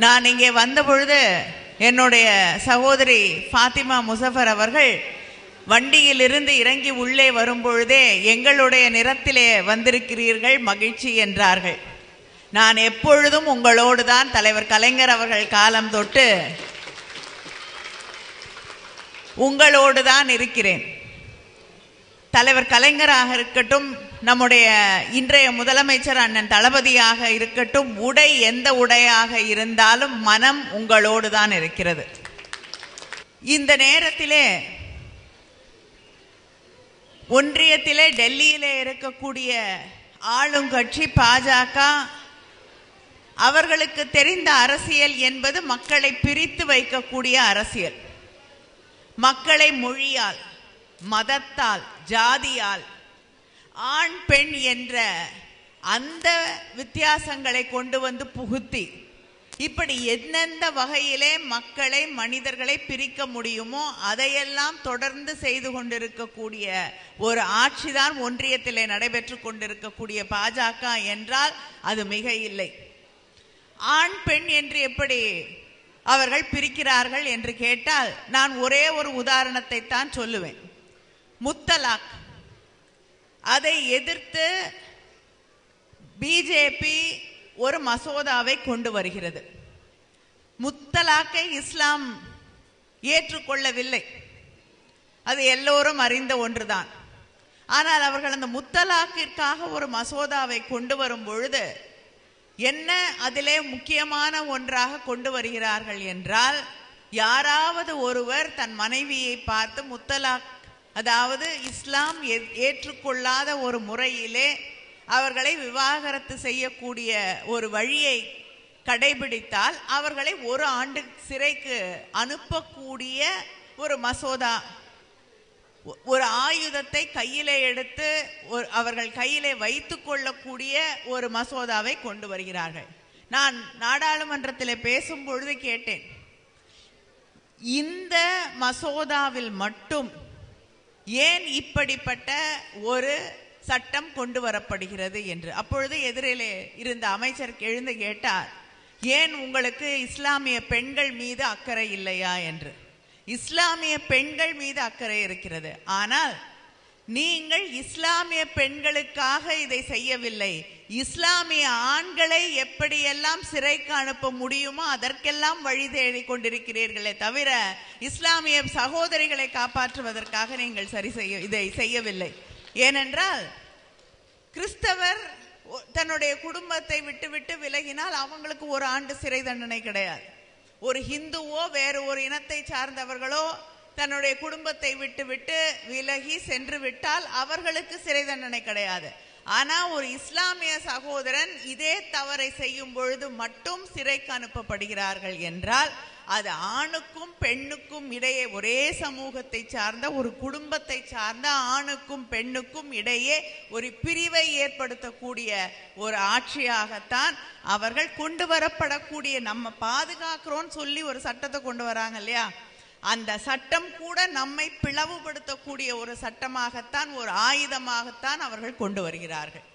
நான் இங்கே வந்த பொழுது என்னுடைய சகோதரி ஃபாத்திமா முசஃபர் அவர்கள் வண்டியிலிருந்து இறங்கி உள்ளே வரும்பொழுதே எங்களுடைய நிறத்திலே வந்திருக்கிறீர்கள், மகிழ்ச்சி என்றார்கள். நான் எப்பொழுதும் உங்களோடு தான் தலைவர் கலைஞர் அவர்கள் காலம் தொட்டு உங்களோடு தான் இருக்கிறேன். தலைவர் கலைஞராக இருக்கட்டும், நம்முடைய இன்றைய முதலமைச்சர் அண்ணன் தளபதியாக இருக்கட்டும், உடை எந்த உடையாக இருந்தாலும் மனம் உங்களோடு தான் இருக்கிறது. இந்த நேரத்திலே ஒன்றியத்திலே டெல்லியிலே இருக்கக்கூடிய ஆளுங்கட்சி பாஜக, அவர்களுக்கு தெரிந்த அரசியல் என்பது மக்களை பிரித்து வைக்கக்கூடிய அரசியல். மக்களை மொழியால், மதத்தால், ஜாதியால், ஆண் பெண் என்ற அந்த வித்தியாசங்களை கொண்டு வந்து புகுத்தி இப்படி எந்தெந்த வகையிலே மக்களை, மனிதர்களை பிரிக்க முடியுமோ அதையெல்லாம் தொடர்ந்து செய்து கொண்டிருக்கக்கூடிய ஒரு ஆட்சிதான் ஒன்றியத்திலே நடைபெற்று கொண்டிருக்கக்கூடிய பாஜக என்றால் அது மிக இல்லை. ஆண் பெண் என்று எப்படி அவர்கள் பிரிக்கிறார்கள் என்று கேட்டால் நான் ஒரே ஒரு உதாரணத்தை தான் சொல்லுவேன். முத்தலாக், அதை எதிர்த்து பிஜேபி ஒரு மசோதாவை கொண்டு வருகிறது. முத்தலாக்கை இஸ்லாம் ஏற்றுக்கொள்ளவில்லை, அது எல்லோரும் அறிந்த ஒன்றுதான். ஆனால் அவர்கள் அந்த முத்தலாக்கிற்காக ஒரு மசோதாவை கொண்டு வரும் பொழுது என்ன அதிலே முக்கியமான ஒன்றாக கொண்டு வருகிறார்கள் என்றால், யாராவது ஒருவர் தன் மனைவியை பார்த்து முத்தலாக், அதாவது இஸ்லாம் ஏற்றுக்கொள்ளாத ஒரு முறையிலே அவர்களை விவாகரத்து செய்யக்கூடிய ஒரு வழியை கடைபிடித்தால் அவர்களை 1 ஆண்டு சிறைக்கு அனுப்பக்கூடிய ஒரு மசோதா, ஒரு ஆயுதத்தை கையிலே எடுத்து அவர்கள் கையிலே வைத்து கொள்ளக்கூடிய ஒரு மசோதாவை கொண்டு வருகிறார்கள். நான் நாடாளுமன்றத்தில் பேசும் பொழுது கேட்டேன், இந்த மசோதாவில் மட்டும் ஏன் இப்படிப்பட்ட ஒரு சட்டம் கொண்டு வரப்படுகிறது என்று. அப்பொழுது எதிரிலே இருந்த அமைச்சர் எழுந்து கேட்டார், ஏன் உங்களுக்கு இஸ்லாமிய பெண்கள் மீது அக்கறை இல்லையா என்று. இஸ்லாமிய பெண்கள் மீது அக்கறை இருக்கிறது, ஆனால் நீங்கள் இஸ்லாமிய பெண்களுக்காக இதை செய்யவில்லை, இஸ்லாமிய ஆண்களை எப்படியெல்லாம் சிறைக்கு அனுப்ப முடியுமோ அதற்கெல்லாம் வழி தேடி கொண்டிருக்கிறீர்களே தவிர இஸ்லாமிய சகோதரிகளை காப்பாற்றுவதற்காக நீங்கள் இதை செய்யவில்லை. ஏனென்றால் கிறிஸ்தவர் தன்னுடைய குடும்பத்தை விட்டு விலகினால் அவங்களுக்கு 1 ஆண்டு சிறை தண்டனை கிடையாது. ஒரு ஹிந்துவோ வேறு ஒரு இனத்தை சார்ந்தவர்களோ தன்னுடைய குடும்பத்தை விட்டு விலகி சென்று விட்டால் அவர்களுக்கு சிறை தண்டனை கிடையாது. ஆனா ஒரு இஸ்லாமிய சகோதரன் இதே தவறை செய்யும் பொழுது மட்டும் சிறைக்கு அனுப்பப்படுகிறார்கள் என்றால் அது ஆணுக்கும் பெண்ணுக்கும் இடையே, ஒரே சமூகத்தை சார்ந்த ஒரு குடும்பத்தை சார்ந்த ஆணுக்கும் பெண்ணுக்கும் இடையே ஒரு பிரிவை ஏற்படுத்தக்கூடிய ஒரு ஆட்சியாகத்தான் அவர்கள் கொண்டு வரப்படக்கூடிய, நம்ம பாதுகாக்கிறோன்னு சொல்லி ஒரு சட்டத்தை கொண்டு வராங்க இல்லையா, அந்த சட்டம் கூட நம்மை பிளவுபடுத்தக்கூடிய ஒரு சட்டமாகத்தான், ஒரு ஆயுதமாகத்தான் அவர்கள் கொண்டு வருகிறார்கள்.